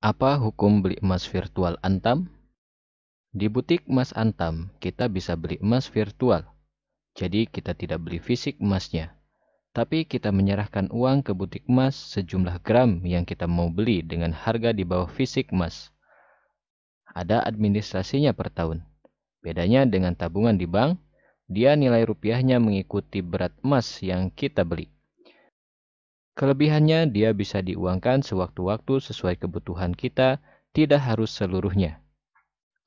Apa hukum beli emas virtual Antam? Di butik emas Antam, kita bisa beli emas virtual. Jadi kita tidak beli fisik emasnya. Tapi kita menyerahkan uang ke butik emas sejumlah gram yang kita mau beli dengan harga di bawah fisik emas. Ada administrasinya per tahun. Bedanya dengan tabungan di bank, dia nilai rupiahnya mengikuti berat emas yang kita beli. Kelebihannya dia bisa diuangkan sewaktu-waktu sesuai kebutuhan kita, tidak harus seluruhnya.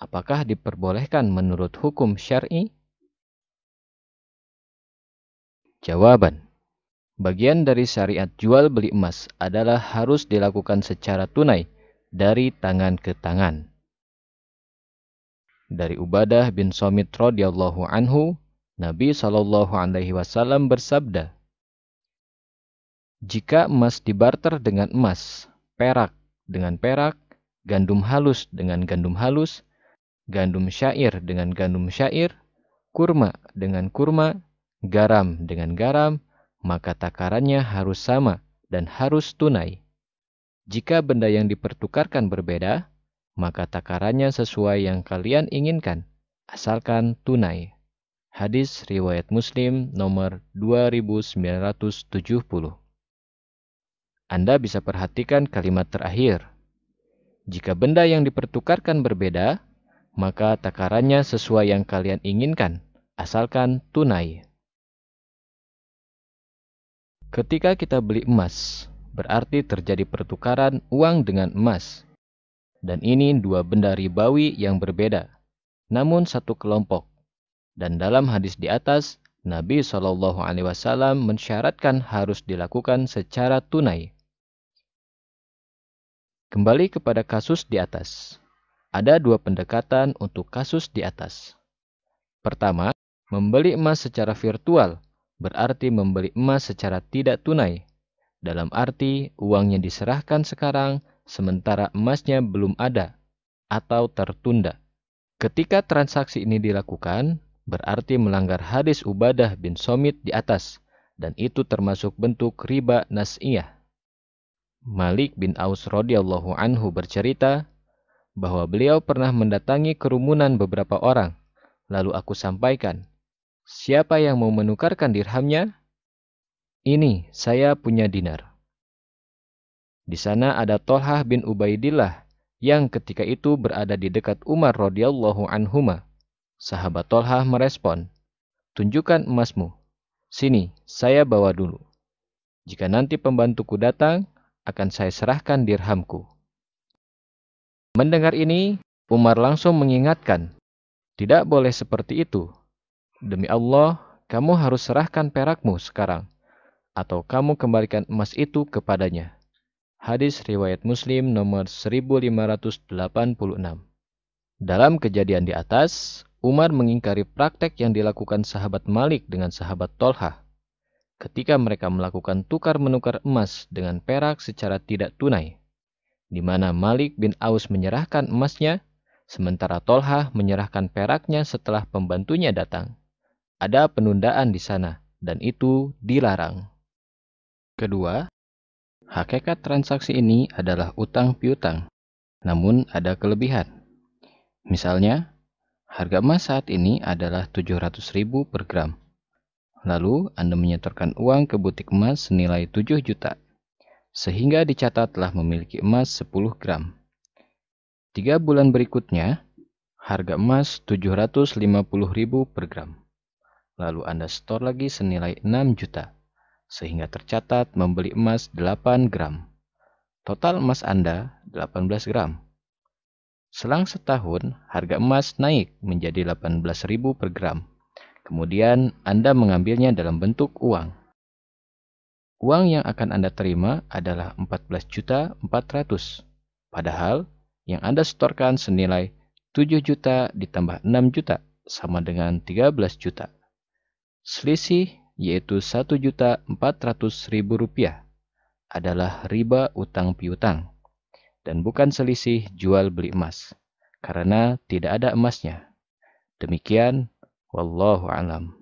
Apakah diperbolehkan menurut hukum syar'i? Jawaban. Bagian dari syariat jual beli emas adalah harus dilakukan secara tunai dari tangan ke tangan. Dari Ubadah bin Somit radhiyallahu anhu, Nabi SAW bersabda, jika emas dibarter dengan emas, perak dengan perak, gandum halus dengan gandum halus, gandum syair dengan gandum syair, kurma dengan kurma, garam dengan garam, maka takarannya harus sama dan harus tunai. Jika benda yang dipertukarkan berbeda, maka takarannya sesuai yang kalian inginkan, asalkan tunai. Hadis riwayat Muslim nomor 2970. Anda bisa perhatikan kalimat terakhir. Jika benda yang dipertukarkan berbeda, maka takarannya sesuai yang kalian inginkan, asalkan tunai. Ketika kita beli emas, berarti terjadi pertukaran uang dengan emas. Dan ini dua benda ribawi yang berbeda, namun satu kelompok. Dan dalam hadis di atas, Nabi SAW mensyaratkan harus dilakukan secara tunai. Kembali kepada kasus di atas. Ada dua pendekatan untuk kasus di atas. Pertama, membeli emas secara virtual, berarti membeli emas secara tidak tunai. Dalam arti, uangnya diserahkan sekarang, sementara emasnya belum ada, atau tertunda. Ketika transaksi ini dilakukan, berarti melanggar hadis Ubadah bin Somit di atas, dan itu termasuk bentuk riba nas'iyah. Malik bin Aus radhiyallahu anhu bercerita bahwa beliau pernah mendatangi kerumunan beberapa orang. Lalu aku sampaikan, siapa yang mau menukarkan dirhamnya? Ini, saya punya dinar. Di sana ada Tolhah bin Ubaidillah yang ketika itu berada di dekat Umar radhiyallahu anhuma. Sahabat Tolhah merespon, tunjukkan emasmu. Sini, saya bawa dulu. Jika nanti pembantuku datang, akan saya serahkan dirhamku. Mendengar ini, Umar langsung mengingatkan, tidak boleh seperti itu. Demi Allah, kamu harus serahkan perakmu sekarang, atau kamu kembalikan emas itu kepadanya. Hadis riwayat Muslim nomor 1586. Dalam kejadian di atas, Umar mengingkari praktek yang dilakukan sahabat Malik dengan sahabat Tolhah. Ketika mereka melakukan tukar-menukar emas dengan perak secara tidak tunai, di mana Malik bin Aus menyerahkan emasnya, sementara Tolhah menyerahkan peraknya setelah pembantunya datang. Ada penundaan di sana, dan itu dilarang. Kedua, hakikat transaksi ini adalah utang piutang, namun ada kelebihan. Misalnya, harga emas saat ini adalah 700.000 per gram. Lalu, Anda menyetorkan uang ke butik emas senilai 7 juta, sehingga dicatat telah memiliki emas 10 gram. 3 bulan berikutnya, harga emas 750.000 per gram. Lalu Anda setor lagi senilai 6 juta, sehingga tercatat membeli emas 8 gram. Total emas Anda 18 gram. Selang setahun, harga emas naik menjadi 18.000 per gram. Kemudian Anda mengambilnya dalam bentuk uang. Uang yang akan Anda terima adalah 14.400.000. Padahal yang Anda setorkan senilai 7 juta ditambah 6 juta sama dengan 13 juta. Selisih yaitu 1.400.000 rupiah adalah riba utang piutang dan bukan selisih jual beli emas karena tidak ada emasnya. Demikian, wallahu a'lam.